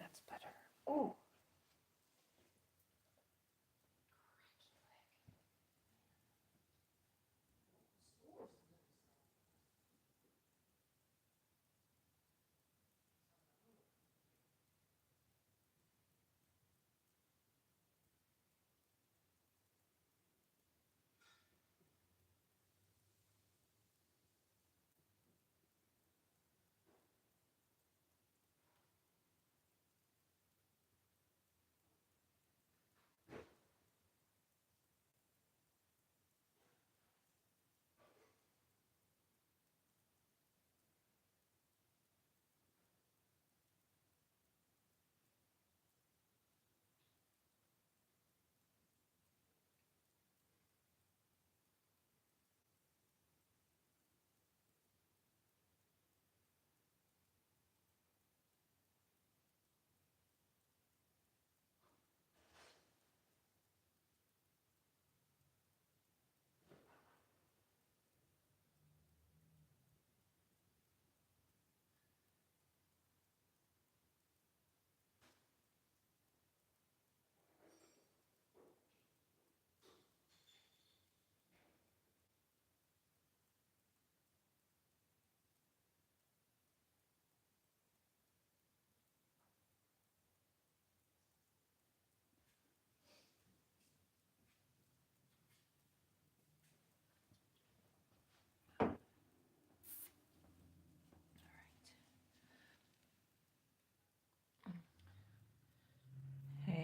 that's better. Oh.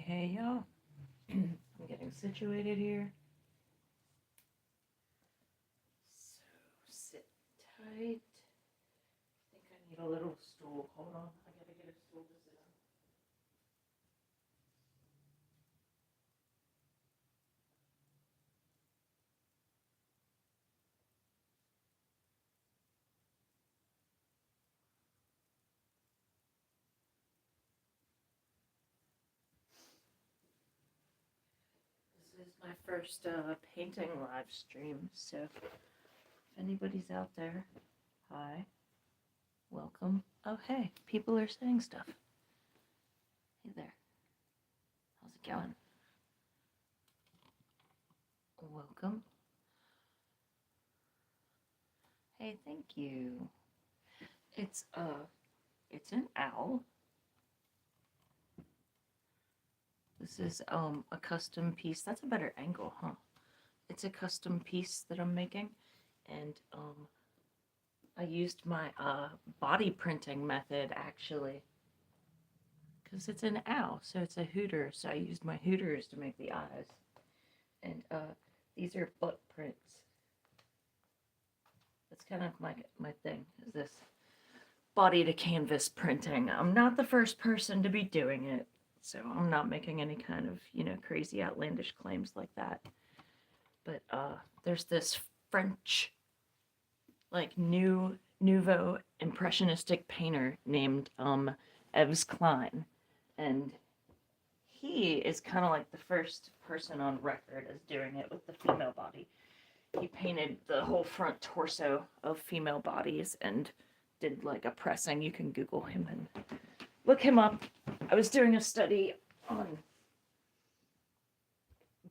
Hey, y'all. I'm getting situated here. So sit tight. I think I need a little stool. Hold on. I gotta get a stool to sit on. This is my first painting live stream, so if anybody's out there, hi, welcome. Oh, hey, people are saying stuff. Hey there. How's it going? Welcome. Hey, thank you. It's an owl. This is a custom piece. That's a better angle, huh? It's a custom piece that I'm making, and I used my body printing method actually, because it's an owl, so it's a hooter. So I used my hooters to make the eyes, and these are butt prints. That's kind of my thing. Is this body to canvas printing? I'm not the first person to be doing it, so I'm not making any kind of crazy outlandish claims like that. But there's this French, like nouveau impressionistic painter named Yves Klein, and he is kind of like the first person on record as doing it with the female body. He painted the whole front torso of female bodies and did like a pressing. You can Google him and look him up. I was doing a study on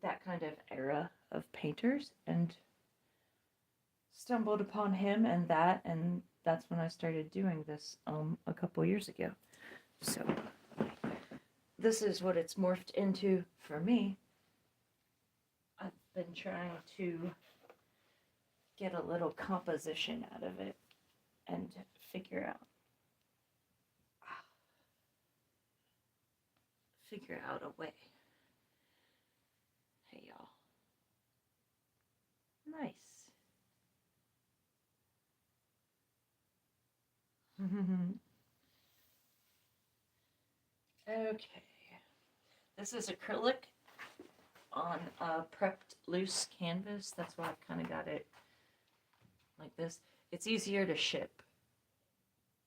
that kind of era of painters and stumbled upon him and that's when I started doing this a couple years ago. So this is what it's morphed into for me. I've been trying to get a little composition out of it and figure out a way. Hey y'all. Nice. Okay. This is acrylic on prepped loose canvas. That's why I've kind of got it like this. It's easier to ship.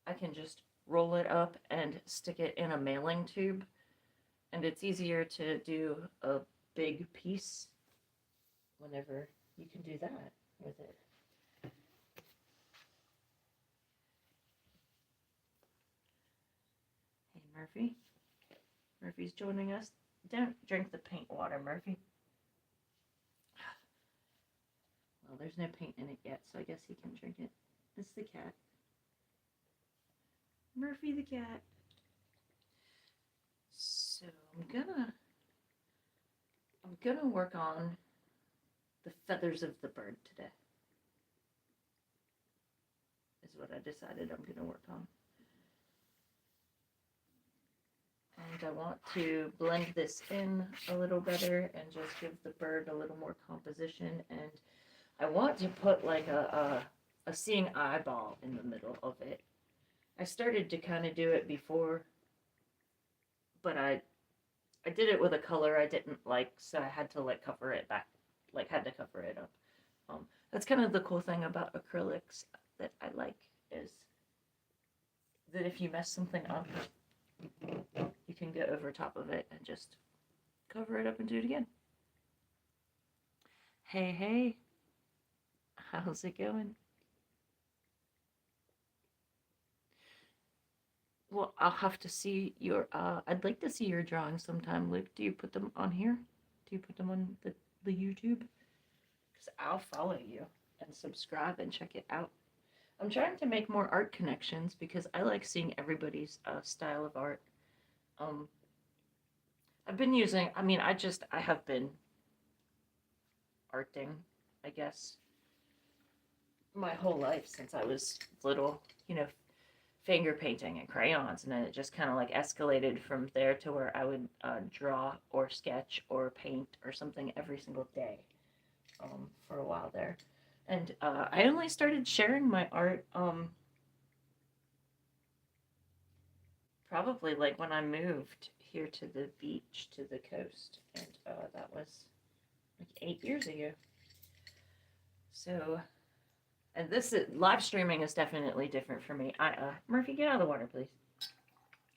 I can just roll it up and stick it in a mailing tube, and it's easier to do a big piece whenever you can do that with it. Hey Murphy. Murphy's joining us. Don't drink the paint water, Murphy. Well, there's no paint in it yet, so I guess he can drink it. It's the cat. Murphy the cat. So I'm gonna work on the feathers of the bird today. Is what I decided I'm gonna work on. And I want to blend this in a little better and just give the bird a little more composition. And I want to put like a seeing eyeball in the middle of it. I started to kind of do it before, but I did it with a color I didn't like, so I had to like cover it back, like had to cover it up. That's kind of the cool thing about acrylics that I like is that if you mess something up, you can go over top of it and just cover it up and do it again. Hey, hey, how's it going? Well, I'll have to see your, I'd like to see your drawings sometime, Luke. Do you put them on here? Do you put them on the YouTube? Because I'll follow you and subscribe and check it out. I'm trying to make more art connections because I like seeing everybody's style of art. I've been using, I have been arting, I guess, my whole life since I was little, finger painting and crayons, and then it just kind of like escalated from there to where I would draw or sketch or paint or something every single day for a while there. And I only started sharing my art probably like when I moved here to the beach, to the coast, and that was like 8 years ago. So, and this is, live streaming is definitely different for me. Murphy, get out of the water, please.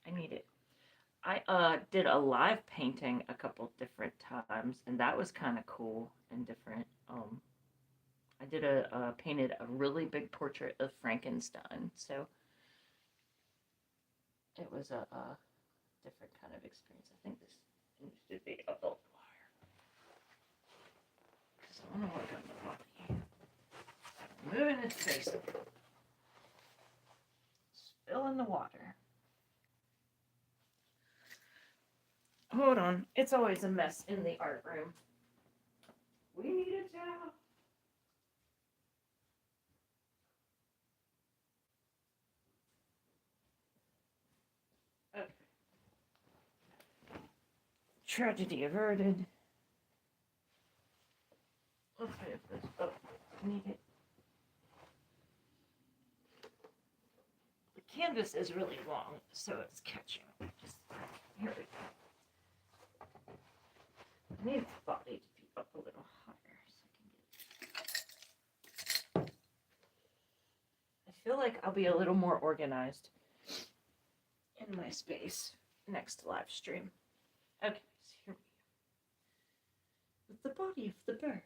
I need it. I did a live painting a couple different times, and that was kind of cool and different. I did painted a really big portrait of Frankenstein, so it was a different kind of experience. I think this needs to be a little higher because I want to work on the body. Moving its face. Spilling the water. Hold on. It's always a mess in the art room. We need a towel. Okay. Tragedy averted. Let's move this up. Need it. The canvas is really long, so it's catching. Just here we go. I need the body to be up a little higher so I can get. I feel like I'll be a little more organized in my space next live stream. Okay, so here we go. With the body of the bird.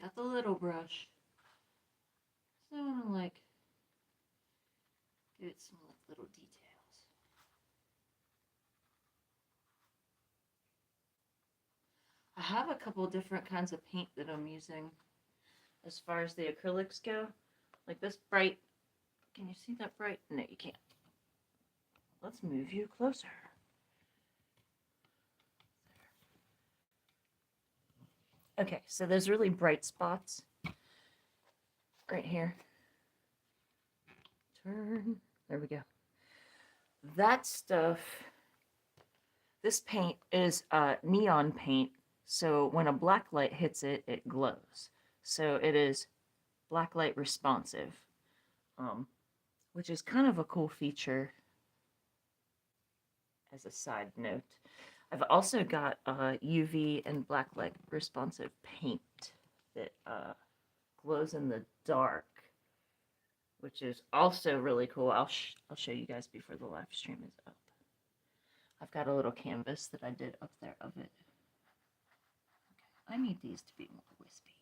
Got the little brush. So I want to like give it some little details. I have a couple different kinds of paint that I'm using as far as the acrylics go. Like this bright. Can you see that bright? No, you can't. Let's move you closer. Okay, so there's really bright spots right here. Turn. There we go. That stuff, this paint is neon paint. So when a black light hits it, it glows. So it is black light responsive, which is kind of a cool feature as a side note. I've also got UV and black light responsive paint that glows in the dark, which is also really cool. I'll show you guys before the live stream is up. I've got a little canvas that I did up there of it. Okay, I need these to be more wispy,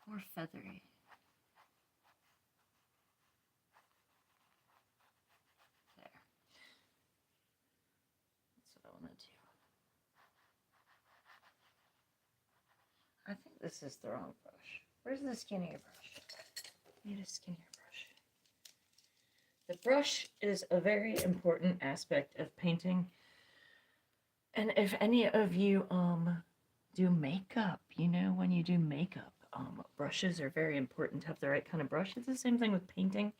more feathery. There. That's what I want to do. I think this is the wrong brush. Where's the skinnier brush? I need a skinnier brush. The brush is a very important aspect of painting. And if any of you do makeup, you know, when you do makeup, brushes are very important to have the right kind of brush. It's the same thing with painting.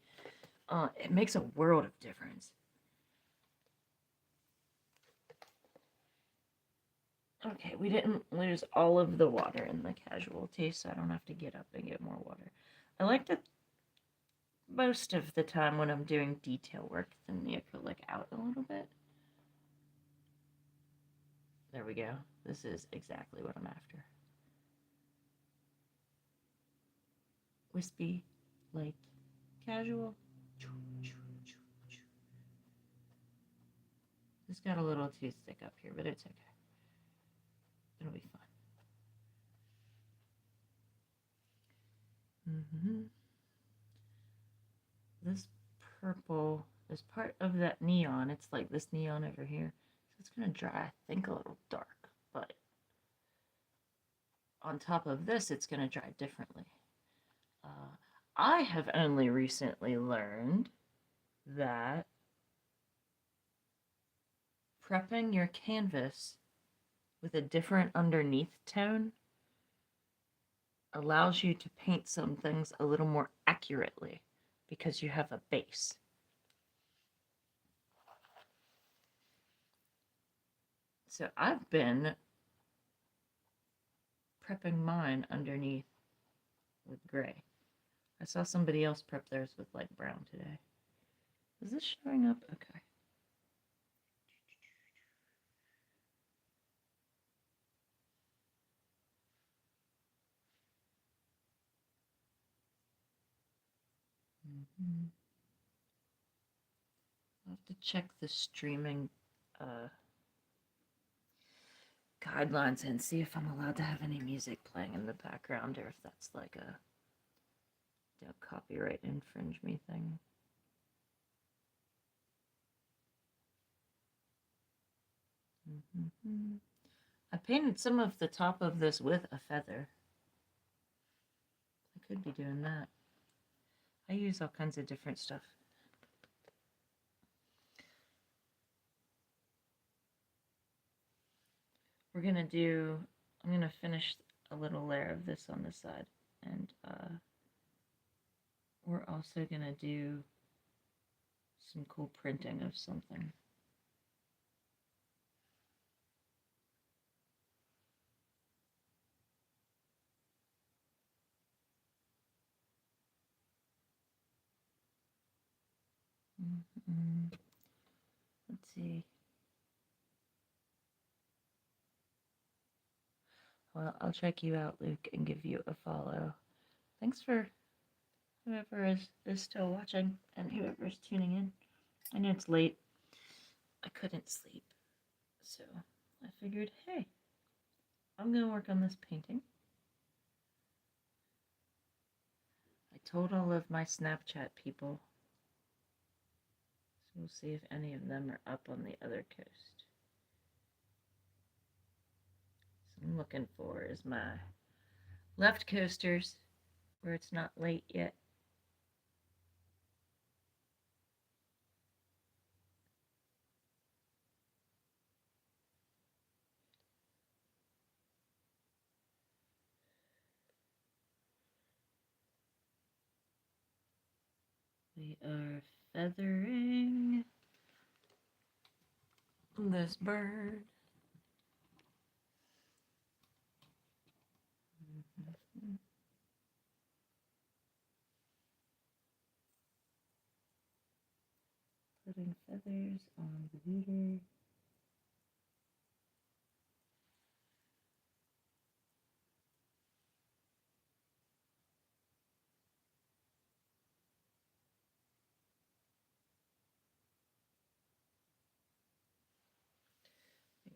It makes a world of difference. Okay, we didn't lose all of the water in the casualty, so I don't have to get up and get more water. I like to, most of the time when I'm doing detail work, thin the acrylic out a little bit. There we go. This is exactly what I'm after. Wispy, light, casual. This got a little too thick up here, but it's okay. It'll be fine. This purple is part of that neon. It's like this neon over here. So it's going to dry, I think, a little dark. But on top of this, it's going to dry differently. I have only recently learned that prepping your canvas with a different underneath tone allows you to paint some things a little more accurately because you have a base. So I've been prepping mine underneath with gray. I saw somebody else prep theirs with light brown today. Is this showing up? Okay. I'll have to check the streaming guidelines and see if I'm allowed to have any music playing in the background or if that's like a copyright infringe me thing. I painted some of the top of this with a feather. I could be doing that. I use all kinds of different stuff. I'm gonna finish a little layer of this on the side, and we're also gonna do some cool printing of something. Let's see. Well, I'll check you out, Luke, and give you a follow. Thanks for whoever is still watching and whoever's tuning in. I know it's late. I couldn't sleep. So I figured, hey, I'm going to work on this painting. I told all of my Snapchat people. So we'll see if any of them are up on the other coast. So I'm looking for is my left coasters where it's not late yet. We are feathering this bird. Putting feathers on the beater.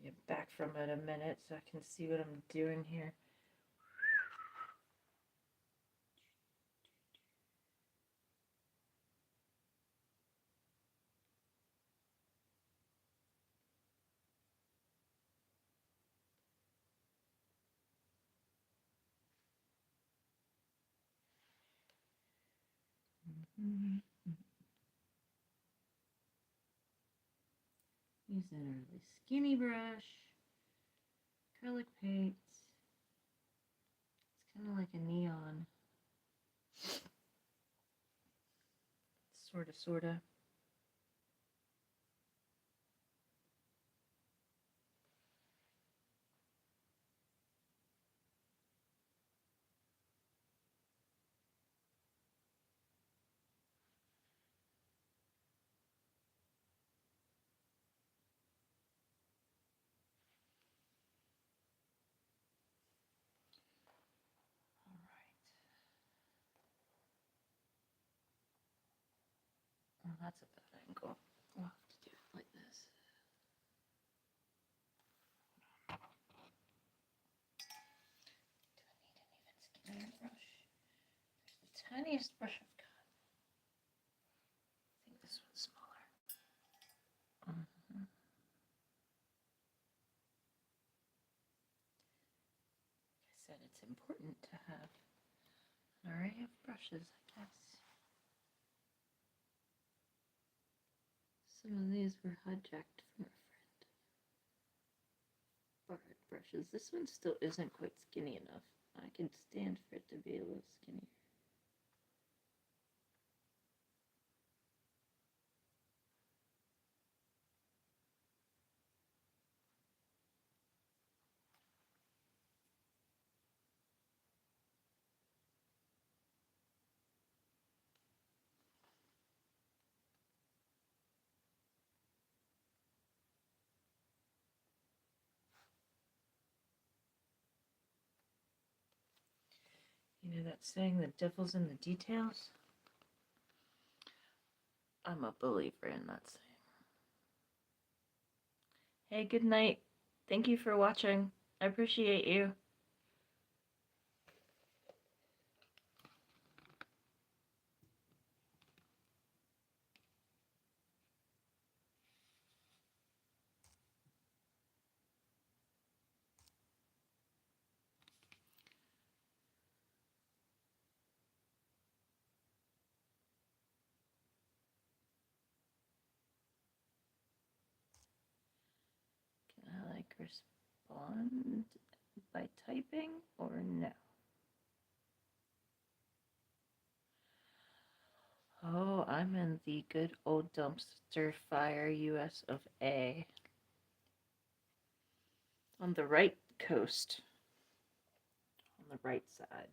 Get back from it a minute so I can see what I'm doing here. Using a really skinny brush, acrylic paint. It's kind of like a neon. Sorta. Well, that's a bad angle. We'll have to do it like this. Do I need an even skinnier brush? There's the tiniest brush I've got. I think this one's smaller. Like I said, it's important to have an array of brushes, I guess. Some of these were hijacked from a friend. Borrowed brushes. This one still isn't quite skinny enough. I can stand for it to be a little skinnier. You know that saying, the devil's in the details? I'm a believer in that saying. Hey, good night. Thank you for watching. I appreciate you. Can I respond by typing or no? Oh, I'm in the good old dumpster fire US of A. On the right coast. On the right side.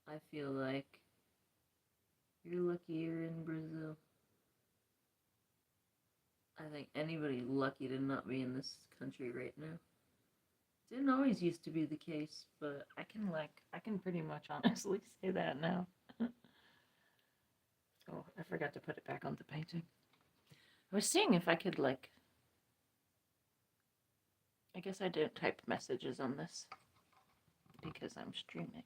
I feel like you're lucky you're in Brazil. I think anybody lucky to not be in this country right now. Didn't always used to be the case, but I can pretty much honestly say that now. Oh, I forgot to put it back on the painting. I was seeing if I could I guess I don't type messages on this because I'm streaming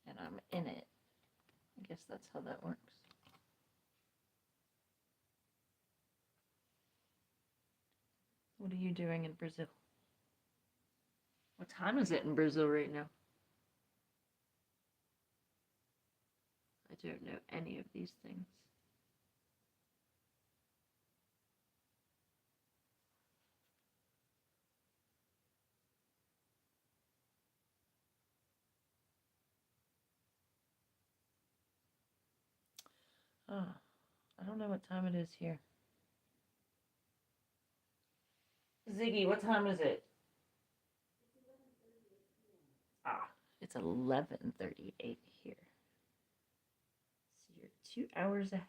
and I'm in it. I guess that's how that works. What are you doing in Brazil? What time is it in Brazil right now? I don't know any of these things. Oh, I don't know what time it is here. Ziggy, what time is it? Ah, it's 11:38 here. So you're 2 hours ahead.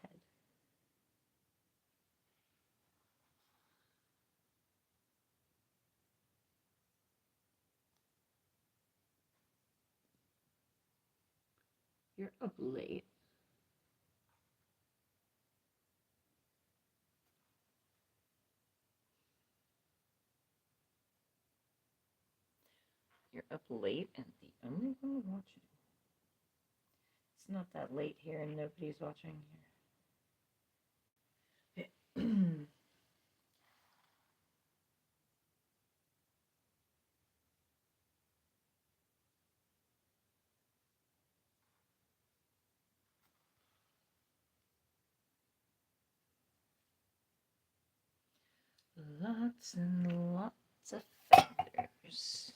You're up late. late and the only one watching. It's not that late here and nobody's watching here. Lots and lots of feathers.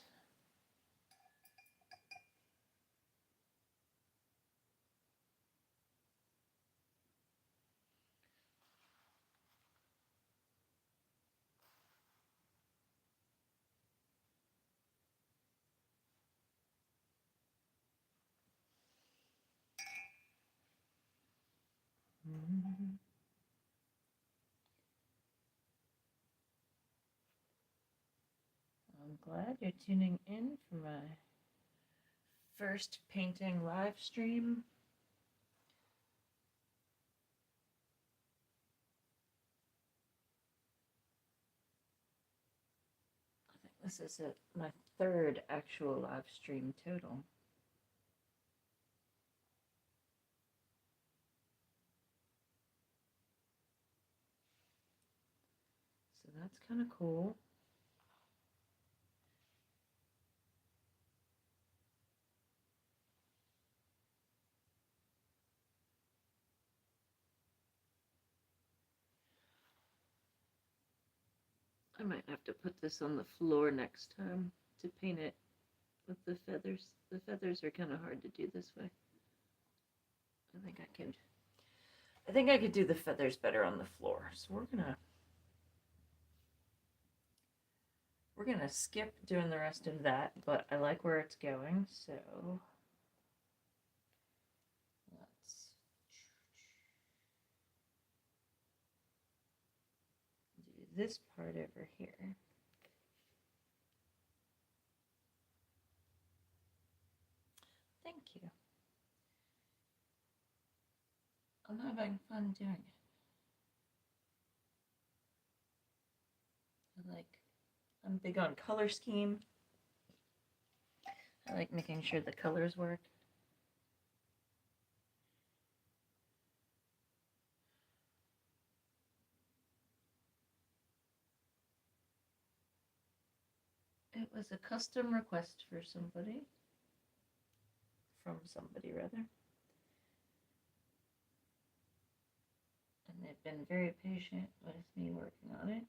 I'm glad you're tuning in for my first painting live stream. I think this is my third actual live stream total. So that's kind of cool. I might have to put this on the floor next time to paint it with the feathers. The feathers are kind of hard to do this way. I think I could do the feathers better on the floor. So we're gonna skip doing the rest of that, but I like where it's going, so let's do this part over here. Thank you. I'm having fun doing it. I'm big on color scheme. I like making sure the colors work. It was a custom request for somebody. From somebody, rather. And they've been very patient with me working on it.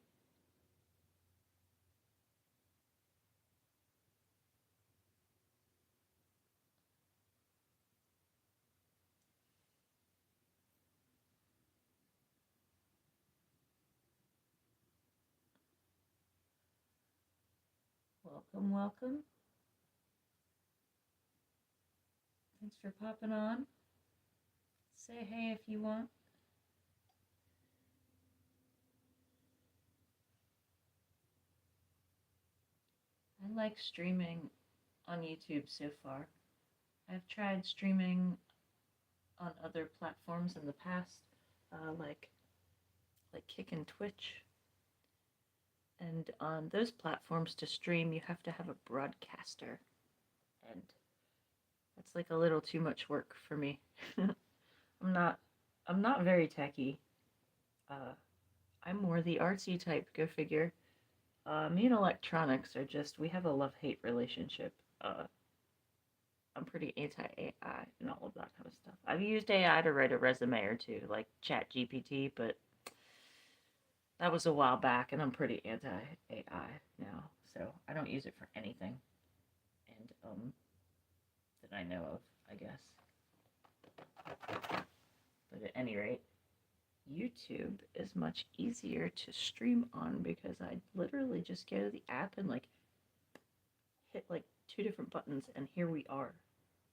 Welcome, welcome. Thanks for popping on. Say hey if you want. I like streaming on YouTube so far. I've tried streaming on other platforms in the past, like Kick and Twitch. And on those platforms to stream, you have to have a broadcaster. And that's like a little too much work for me. I'm not very techy. I'm more the artsy type, go figure. Me and electronics are we have a love-hate relationship. I'm pretty anti-AI and all of that kind of stuff. I've used AI to write a resume or two, like ChatGPT, but that was a while back, and I'm pretty anti-AI now, so I don't use it for anything. And that I know of, I guess. But at any rate, YouTube is much easier to stream on because I literally just go to the app and hit 2 different buttons, and here we are.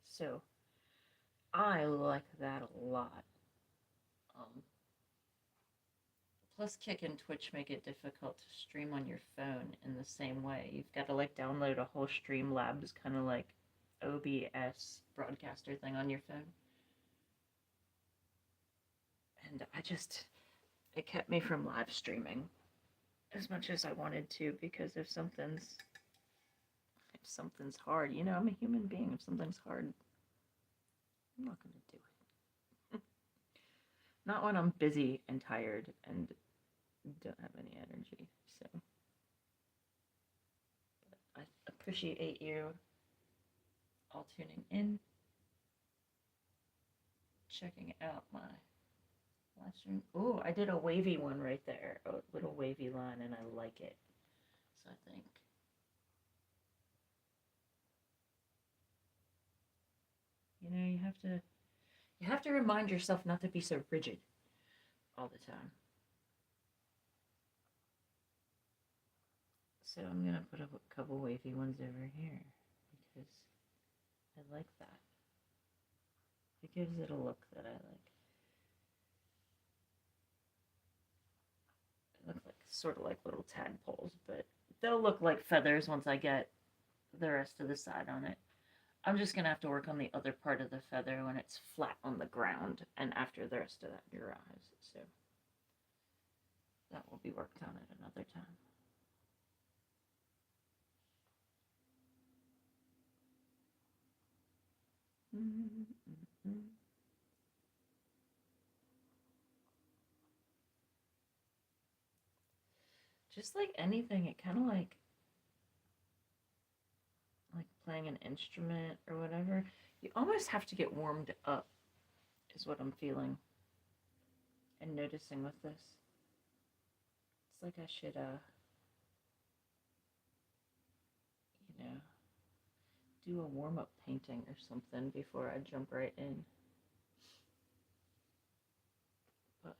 So I like that a lot. Plus, Kick and Twitch make it difficult to stream on your phone in the same way. You've got to download a whole Streamlabs kind of OBS broadcaster thing on your phone. And it kept me from live streaming as much as I wanted to, because if something's, something's hard, you know, I'm a human being. If something's hard, I'm not going to do it. Not when I'm busy and tired and don't have any energy. So I appreciate you all tuning in, checking out my live stream. Oh, I did a wavy one right there, a little wavy line, and I like it. So I think you have to remind yourself not to be so rigid all the time. So I'm gonna put a couple wavy ones over here because I like that. It gives it a look that I like. It looks like sort of like little tadpoles, but they'll look like feathers once I get the rest of the side on it. I'm just gonna have to work on the other part of the feather when it's flat on the ground and after the rest of that dries. So that will be worked on at another time. Just like anything, it kind of like playing an instrument or whatever. You almost have to get warmed up, is what I'm feeling and noticing with this. It's like I should, you know, do a warm-up painting or something before I jump right in. But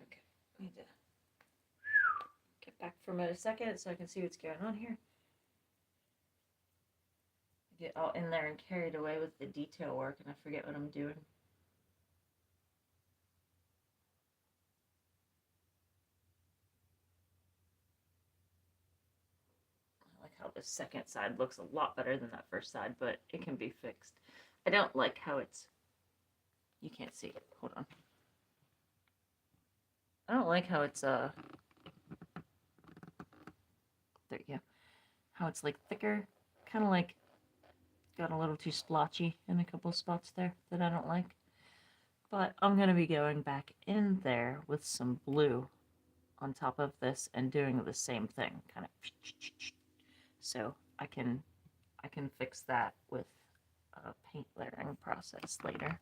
okay, I need to get back from it a second so I can see what's going on here. I get all in there and carried away with the detail work and I forget what I'm doing. I like how the second side looks a lot better than that first side, but it can be fixed. I don't like how it's, you can't see it, hold on. I don't like how it's, there you go. How it's like thicker, kind of like got a little too splotchy in a couple spots there that I don't like. But I'm going to be going back in there with some blue on top of this and doing the same thing, kind of. So I can fix that with a paint layering process later.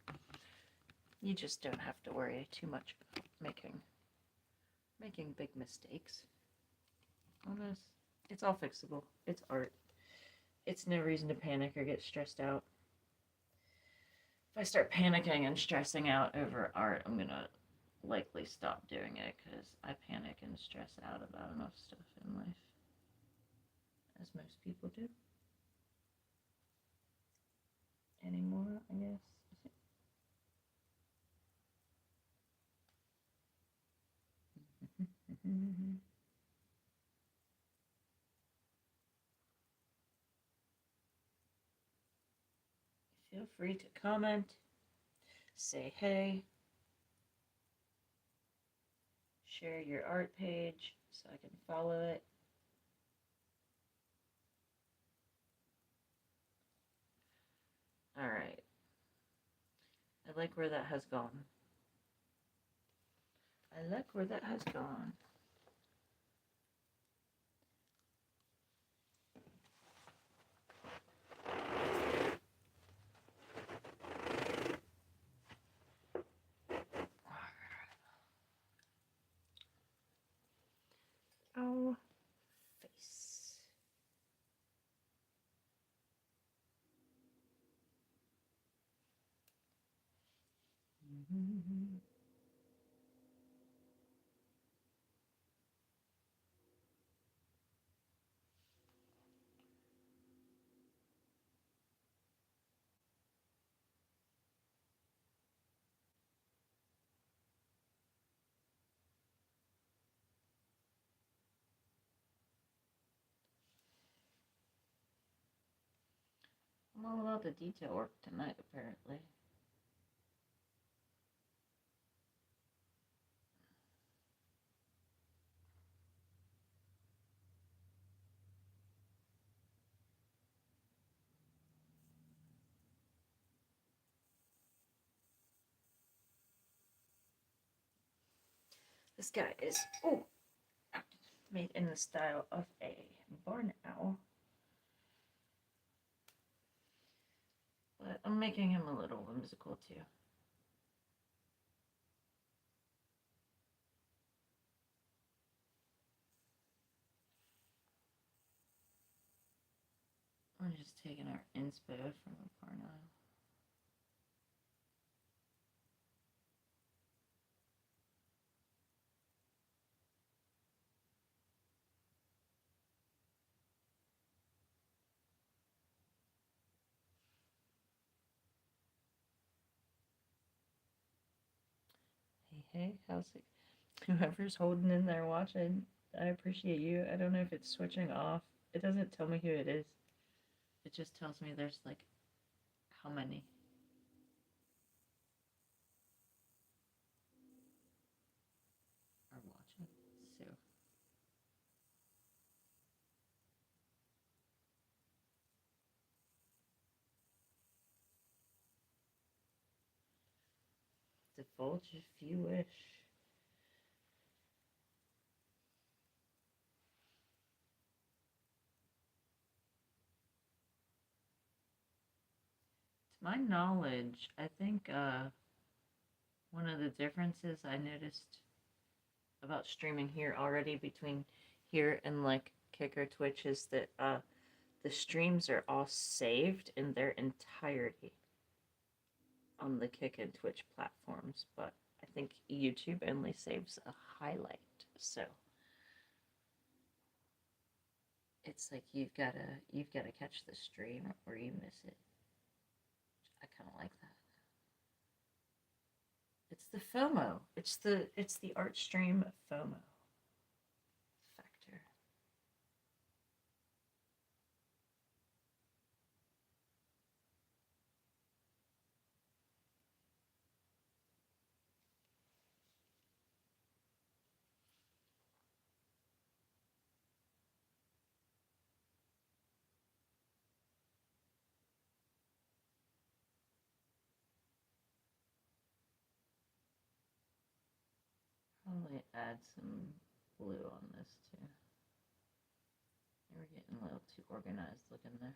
You just don't have to worry too much about making big mistakes on this. It's all fixable. It's art. It's no reason to panic or get stressed out. If I start panicking and stressing out over art, I'm gonna likely stop doing it because I panic and stress out about enough stuff in life, as most people do. Anymore, I guess. Feel free to comment, say hey, share your art page so I can follow it. All right. I like where that has gone. I like where that has gone. Oh, face. I'm all about the detail work tonight, apparently. This guy is, oh, made in the style of a barn owl. But I'm making him a little whimsical too. We're just taking our inspo from a barn owl. Hey, how's it? Whoever's holding in there watching, I appreciate you. I don't know if it's switching off. It doesn't tell me who it is. It just tells me there's like how many. Are watching. So divulge if you wish. To my knowledge, I think one of the differences I noticed about streaming here already between here and like Kick or Twitch is that the streams are all saved in their entirety on the Kick and Twitch platforms, but I think YouTube only saves a highlight. So it's like you've gotta catch the stream or you miss it. I kind of like that. It's the FOMO. It's the art stream FOMO factor. Probably add some blue on this too. We're getting a little too organized looking there.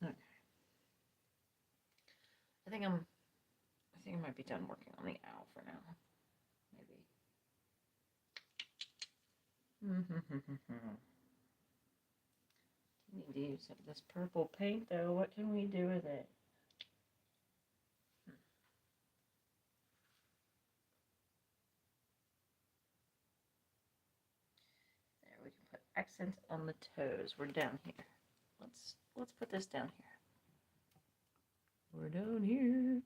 Okay. I think I might be done working on the owl for now. Maybe. Need to use this purple paint though. What can we do with it? There, we can put accents on the toes. We're down here. Let's put this down here. We're down here.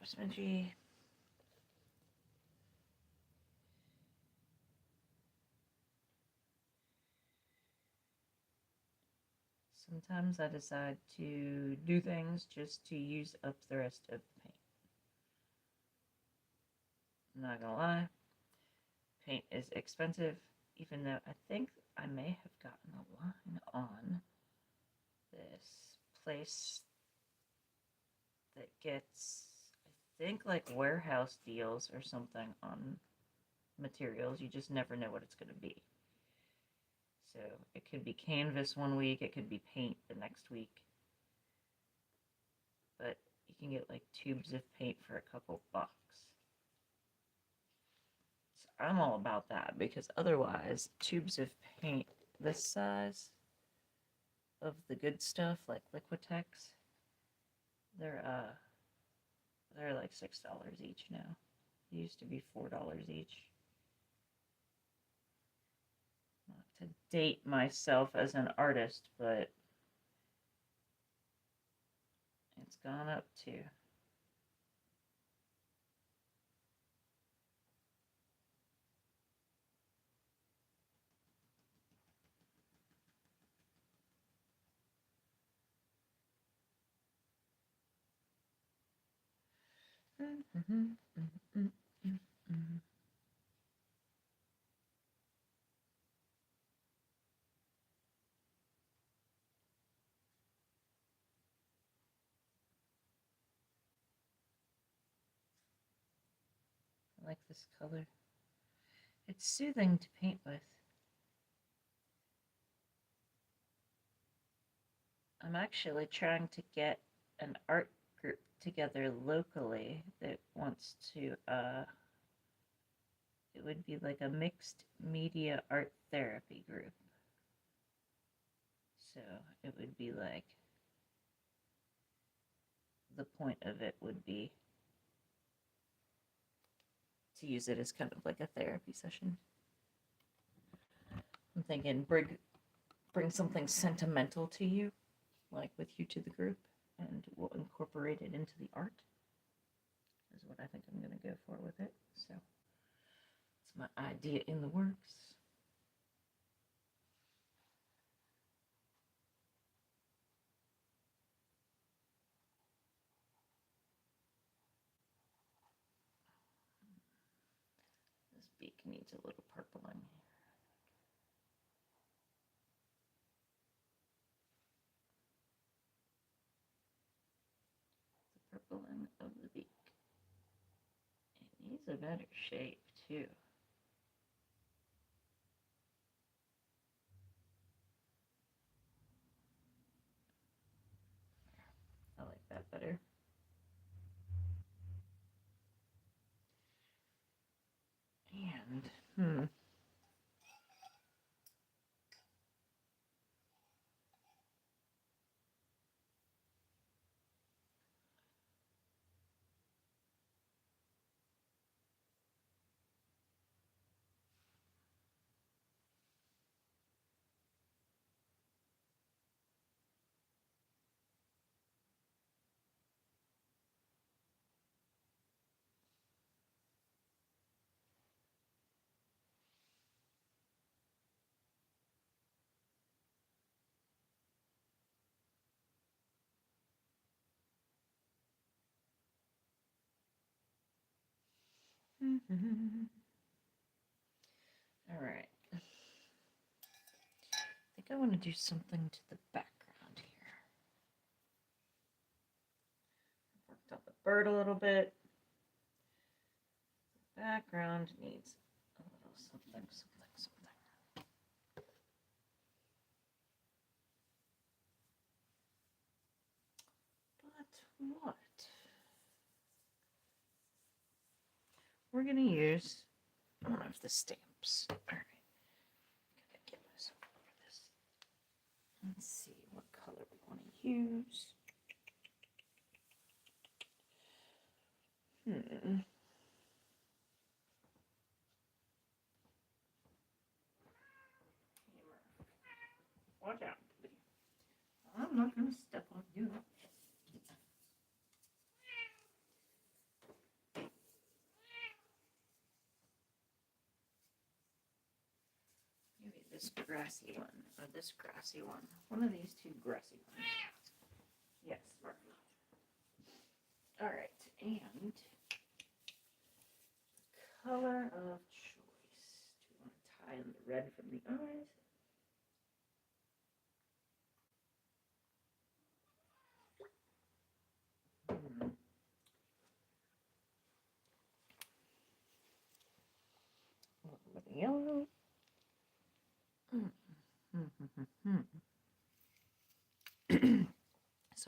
Smidgy. Sometimes I decide to do things just to use up the rest of the paint. I'm not gonna lie, paint is expensive, even though I think I may have gotten a line on this place that gets, I think, like warehouse deals or something on materials. You just never know what it's going to be. So it could be canvas one week, it could be paint the next week. But you can get like tubes of paint for a couple bucks. So I'm all about that because otherwise, tubes of paint this size of the good stuff like Liquitex, they're like $6 each now. It used to be $4 each. Not to date myself as an artist, but it's gone up too. I like this color. It's soothing to paint with. I'm actually trying to get an art group together locally that wants to, it would be like a mixed media art therapy group. So it would be like, the point of it would be to use it as kind of like a therapy session. I'm thinking bring something sentimental to you, like with you to the group, and we'll incorporate it into the art, is what I think I'm going to go for with it. So it's my idea in the works. This beak needs a little purpling. The purpling of the beak. It needs a better shape too. I like that better. And, all right. I think I want to do something to the background here. Worked on the bird a little bit. The background needs a little something. But what? We're going to use one of the stamps. All right. Gotta get myself over this. Let's see what color we want to use. Watch out. I'm not going to step on you. Maybe this grassy one or this grassy one. One of these two grassy ones. Yes, smart enough. All right, and color of choice. Do you want to tie in the red from the eyes? A little bit of yellow.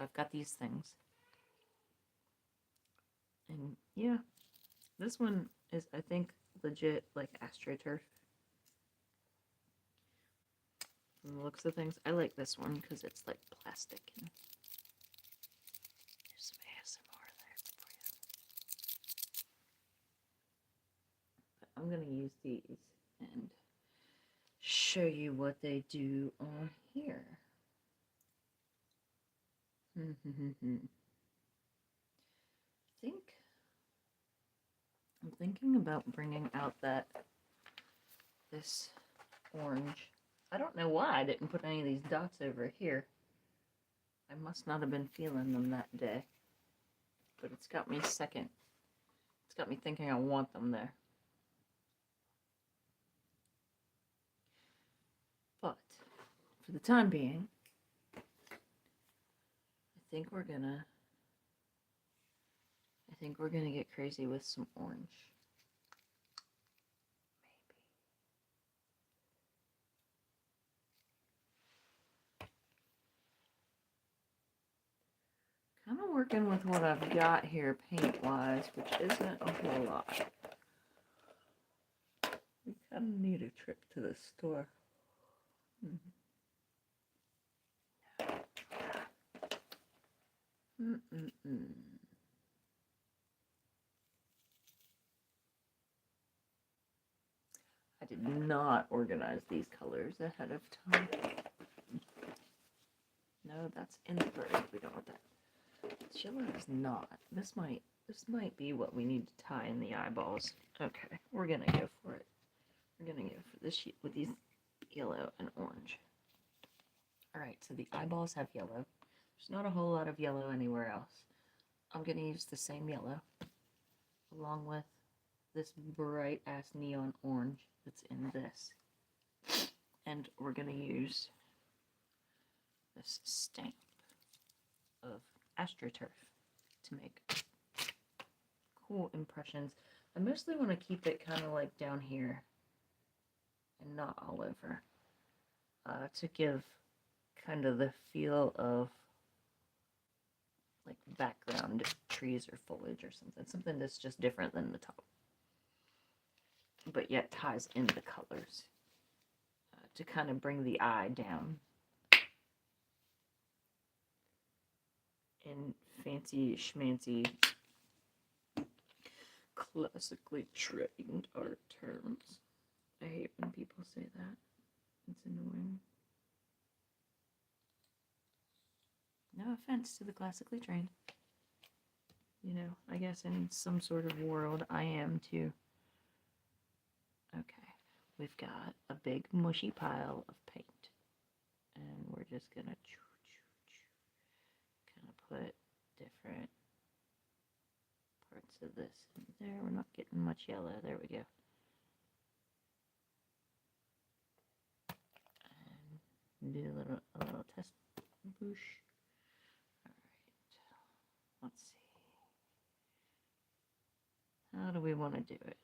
So I've got these things. And yeah, this one is, I think, legit like AstroTurf. From the looks of things, I like this one because it's like plastic. And there's some ASMR there for you. But I'm gonna use these and show you what they do on here. I think I'm thinking about bringing out this orange. I don't know why I didn't put any of these dots over here. I must not have been feeling them that day. But it's got me thinking I want them there. But for the time being, I think we're gonna get crazy with some orange. Kind of working with what I've got here paint-wise, which isn't a whole lot. We kind of need a trip to the store. I did not organize these colors ahead of time. No, that's inverted. We don't want that. Yellow is not. This might be what we need to tie in the eyeballs. Okay, we're gonna go for it. We're gonna go for this sheet with these yellow and orange. Alright, so the eyeballs have yellow. There's not a whole lot of yellow anywhere else. I'm gonna use the same yellow along with this bright ass neon orange that's in this. And we're gonna use this stamp of AstroTurf to make cool impressions. I mostly want to keep it kind of like down here and not all over, to give kind of the feel of like background trees or foliage or something that's just different than the top, but yet ties in the colors, to kind of bring the eye down. In fancy schmancy, classically trained art terms. I hate when people say that. It's annoying. No offense to the classically trained. You know, I guess in some sort of world I am too. Okay, we've got a big mushy pile of paint. And we're just gonna kind of put different parts of this in there. We're not getting much yellow. There we go. And do a little test boosh. Alright. Let's see. How do we want to do it?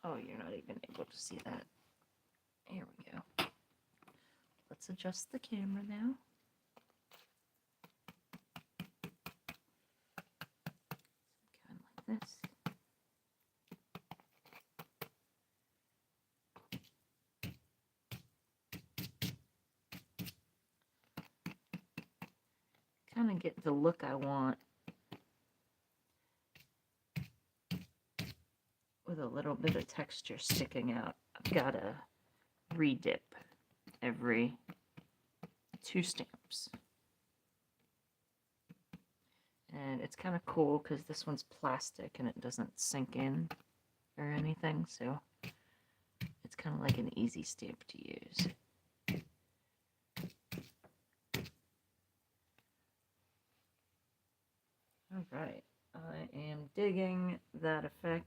Oh, you're not even able to see that. Here we go. Let's adjust the camera now. Kind of like this. Kind of get the look I want with a little bit of texture sticking out. I've got to redip every 2 stamps. And it's kind of cool because this one's plastic and it doesn't sink in or anything, so it's kind of like an easy stamp to use. Alright, I am digging that effect.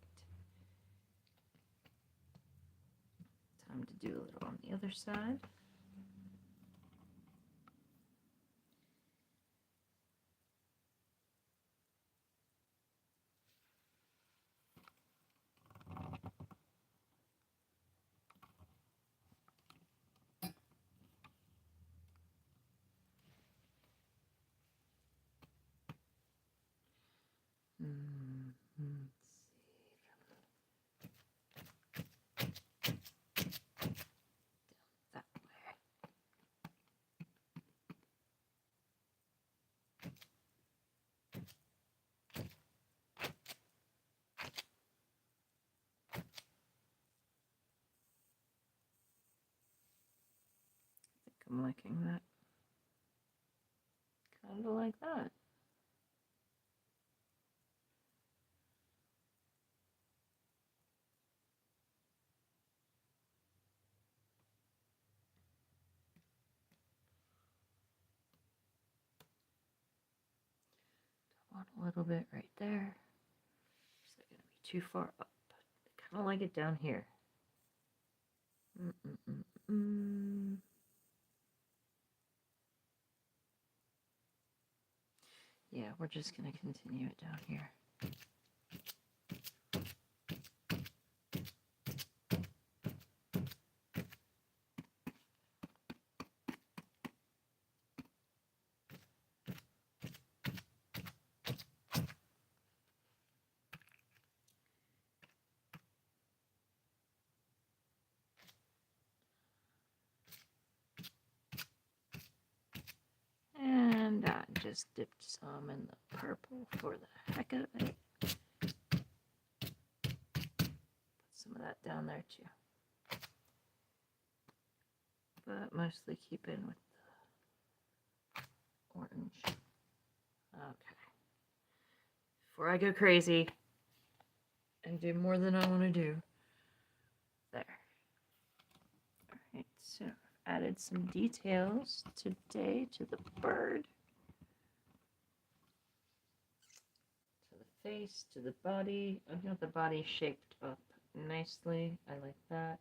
Time to do a little on the other side. liking that. Kind of like that. Want a little bit right there. Is that going to be too far up? I kind of like it down here. Yeah, we're just going to continue it down here. And I just dipped some in the purple for the heck of it. Put some of that down there too. But mostly keep in with the orange. Okay. Before I go crazy and do more than I want to do. There. Alright, so I've added some details today to the bird. To the face, to the body. I've got the body shaped up nicely. I like that.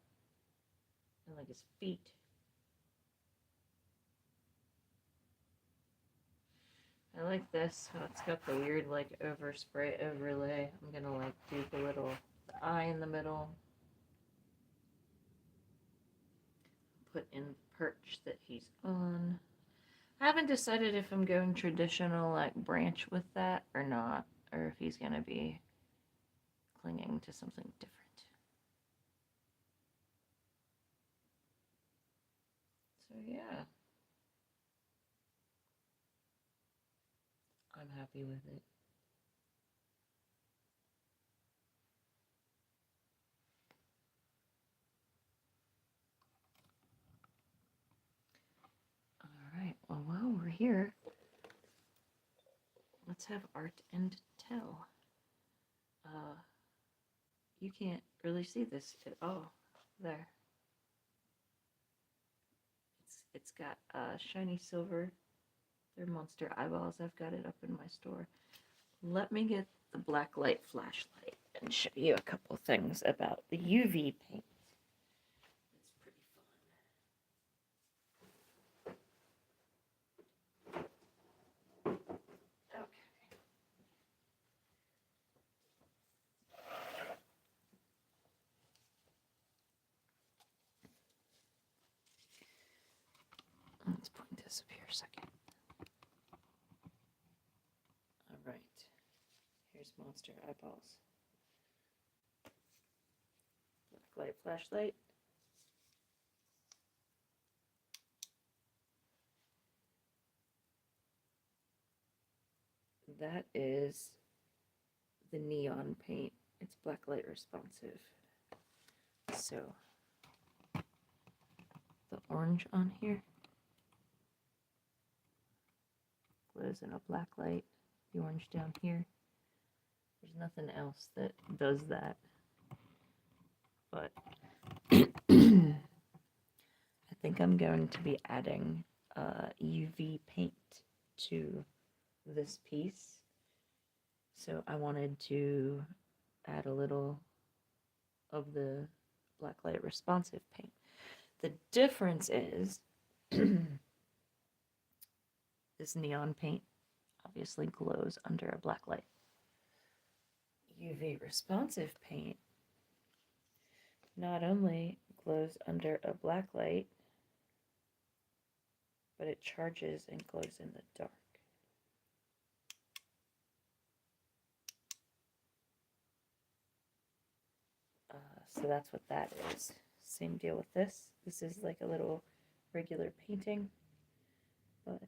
I like his feet. I like this, how it's got the weird like overspray overlay. I'm gonna like do the little eye in the middle. Put in the perch that he's on. I haven't decided if I'm going traditional like branch with that or not, or if he's gonna be clinging to something different. So yeah. I'm happy with it. Alright, well while we're here, let's have art and tell. You can't really see this at all. There. It's got shiny silver. They're monster eyeballs. I've got it up in my store. Let me get the black light flashlight and show you a couple things about the UV paint. It's pretty fun. Okay. Let's point this up here a second. Alright. Here's monster eyeballs. Black light flashlight. That is the neon paint. It's black light responsive. So the orange on here glows in a black light. The orange down here. There's nothing else that does that. But I think I'm going to be adding UV paint to this piece. So I wanted to add a little of the black light responsive paint. The difference is this neon paint obviously glows under a black light. UV responsive paint not only glows under a black light, but it charges and glows in the dark. So that's what that is. Same deal with this. This is like a little regular painting, but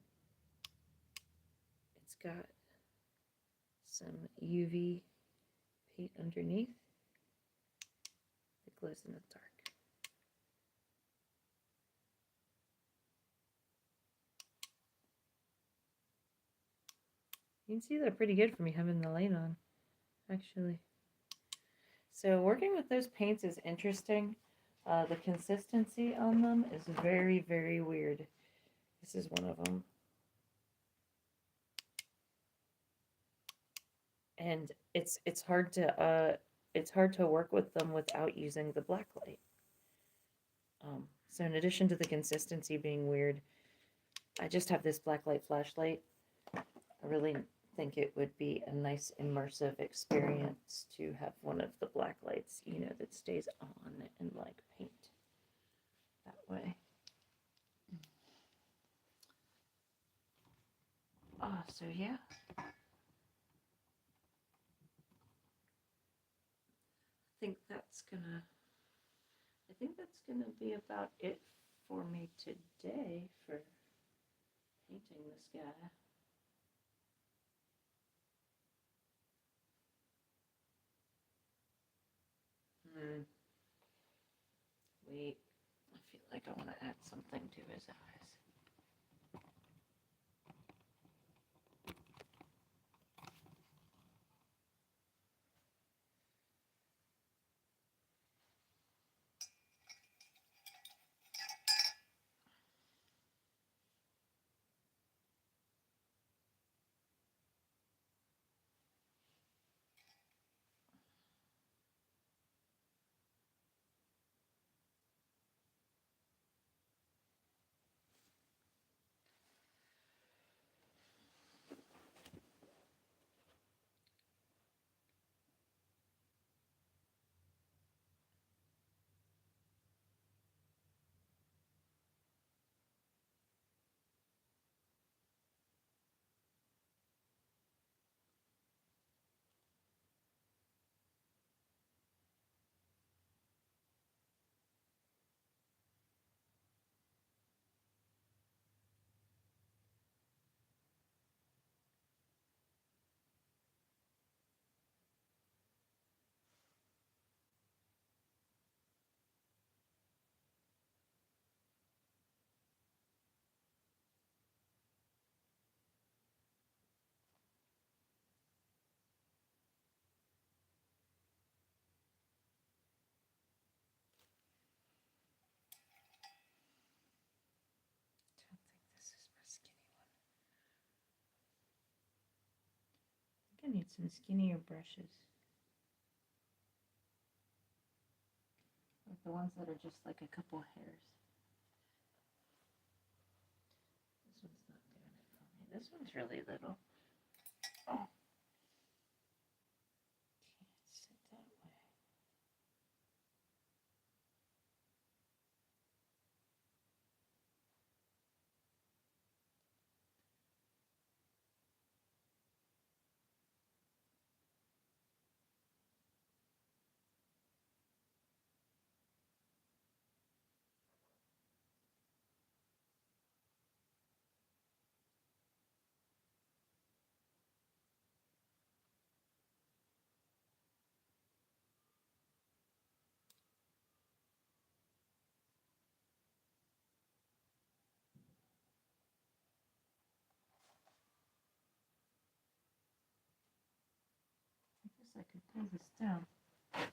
it's got some UV paint underneath that glows in the dark. You can see they're pretty good for me having the light on, actually. So working with those paints is interesting. The consistency on them is very, very weird. This is one of them. And it's hard to work with them without using the black light. So in addition to the consistency being weird, I just have this blacklight flashlight. I really think it would be a nice immersive experience to have one of the black lights, you know, that stays on and like paint that way. So yeah. I think that's gonna be about it for me today for painting this guy. Wait, I feel like I want to add something to his eyes. I don't think this is my skinny one. I think I need some skinnier brushes. Like the ones that are just like a couple hairs. This one's not doing it for me. This one's really little. Oh. Can't sit that way. I guess I could pull this down. There.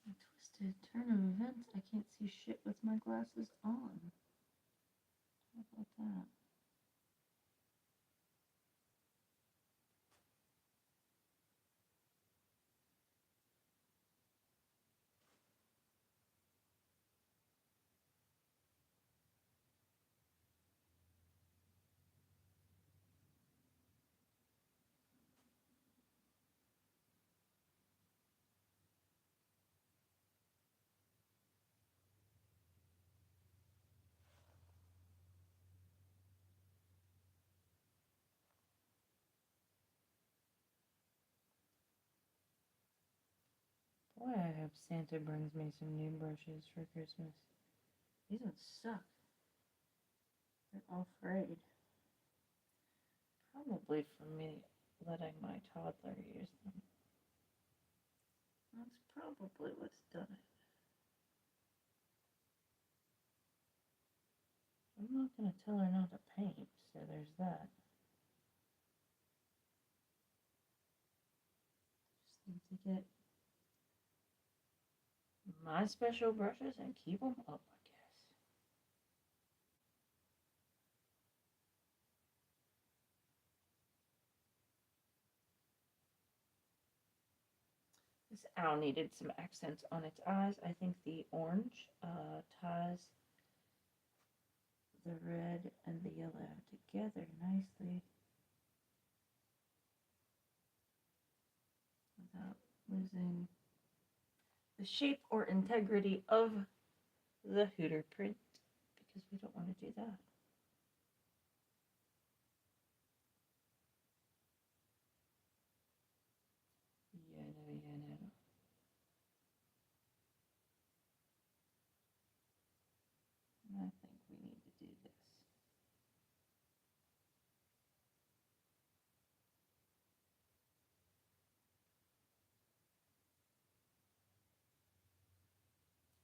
A twisted turn of events. I can't see shit with my glasses on. How about that? Boy, I hope Santa brings me some new brushes for Christmas. These ones suck. They're all frayed. Probably from me letting my toddler use them. That's probably what's done it. I'm not going to tell her not to paint, so there's that. Just need to get my special brushes and keep them up, I guess. This owl needed some accents on its eyes. I think the orange ties the red and the yellow together nicely without losing the shape or integrity of the Hooter print, because we don't want to do that. Yeah, no. I think we need to do this.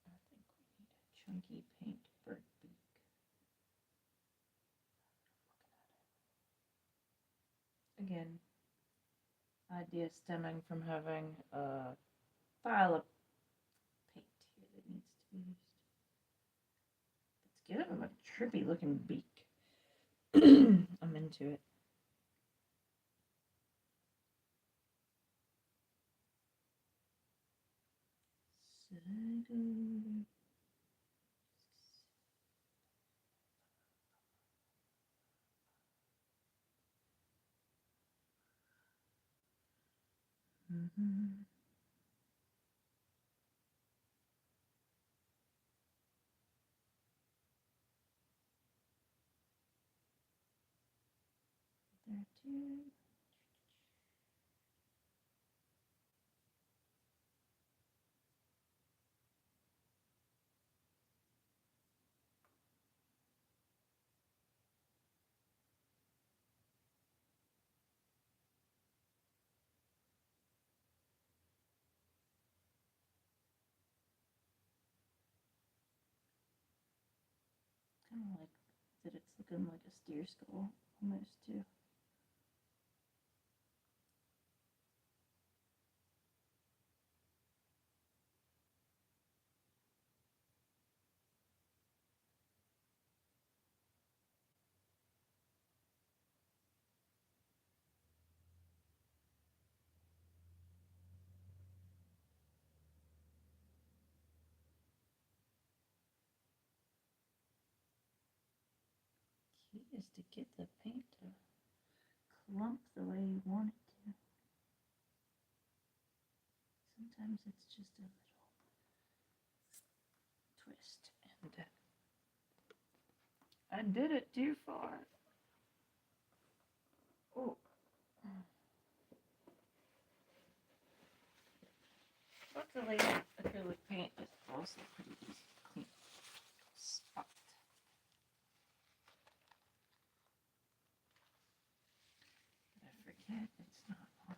I think we need a chunky paint bird beak. Again, idea stemming from having a pile of paint here that needs to be used. Let's give him a trippy looking beak. I'm into it. Mm-hmm. There too. Kind of like that it's looking like a steer skull almost too. Key is to get the paint to clump the way you want it to. Sometimes it's just a little twist, and I did it too far. Oh. Luckily, acrylic paint is also pretty easy to clean spot. But I forget it's not on.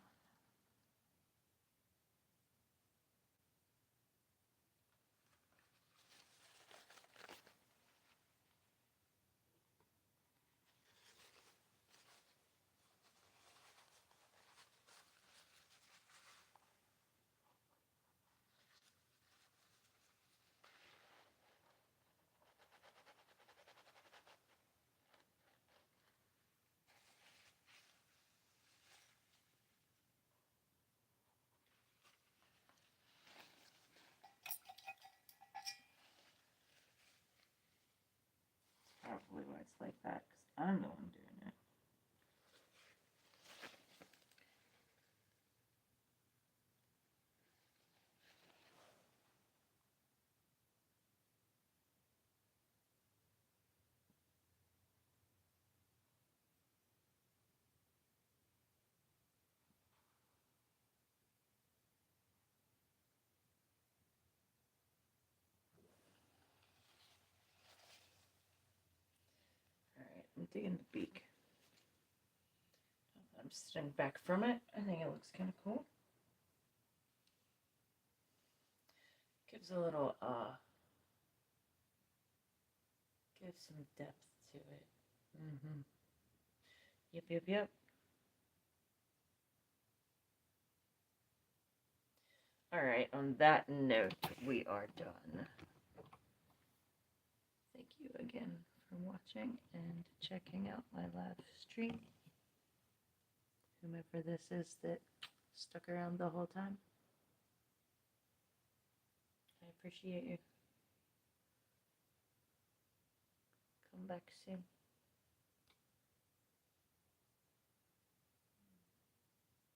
Probably why it's like that, because I'm the one doing it. Alright, I'm digging the beak. I'm sitting back from it. I think it looks kind of cool. Gives a little, gives some depth to it. Mm-hmm. Yep, yep, yep. All right, on that note, we are done. Thank you again for watching and checking out my live stream. Whomever this is that stuck around the whole time, I appreciate you. Come back soon.